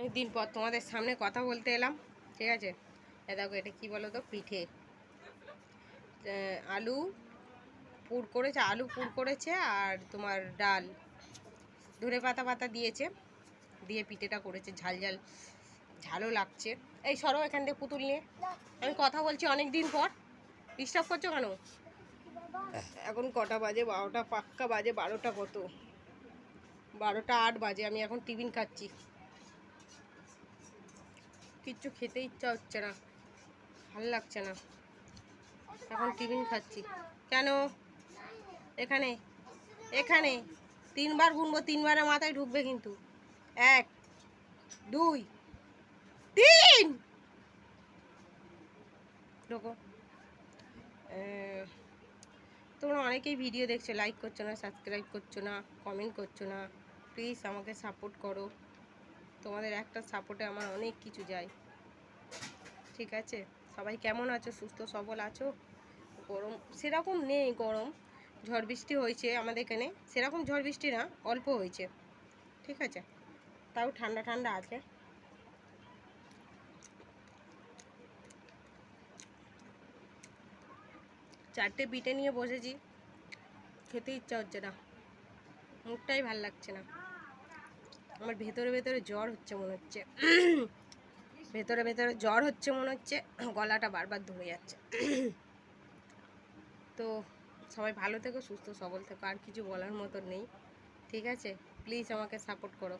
অনেকদিন পর তোমাদের সামনে কথা বলতে এলাম, ঠিক আছে। দেখো এটা কি বলো তো, পিঠে আলু পুর করেছে, আর তোমার ডাল ধনে পাতা দিয়েছে, দিয়ে পিঠেটা করেছে। ঝাল ঝাল ঝালও লাগছে। এই সরো এখান থেকে পুতুল নিয়ে, আমি কথা বলছি অনেক দিন পর, ডিস্টার্ব করছো কেন? এখন কটা বাজে? 12টা পাক্কা বাজে। 12টা কত, 12টা 8 বাজে। আমি এখন টিফিন খাচ্ছি। কিচ্ছু খেতে ইচ্ছা হচ্ছে না, ভালো লাগছে না। এখন টিফিন খাচ্ছি। কেন? এখানে এখানে 3বার গুনবো, 3বারের মাথায় ঢুকবে কিন্তু। 1 2 3 ঢোকো। তোমরা অনেকেই ভিডিও দেখছো, লাইক করছো না, সাবস্ক্রাইব করছো না, কমেন্ট করছো না। প্লিজ আমাকে সাপোর্ট করো। তোমাদের একটা সাপোর্টে আমার অনেক কিছু যায়, ঠিক আছে। সবাই কেমন আছো? সুস্থ সবল আছো? গরম সেরকম নেই, গরম ঝড় বৃষ্টি হয়েছে আমাদের এখানে। সেরকম ঝড় বৃষ্টি না, অল্প হয়েছে, ঠিক আছে। তাও ঠান্ডা ঠান্ডা আছে। চারটে পিঠে নিয়ে বসেছি, খেতে ইচ্ছা হচ্ছে না, মুখটাই ভাল লাগছে না। আমার ভেতরে ভেতরে জ্বর হচ্ছে মনে হচ্ছে, ভেতরে ভেতরে জ্বর হচ্ছে মনে হচ্ছে, গলাটা বারবার ধরে যাচ্ছে। তো সবাই ভালো থেকো, সুস্থ সবল থেকো, আর কিছু বলার মতো নেই, ঠিক আছে। প্লিজ আমাকে সাপোর্ট করো।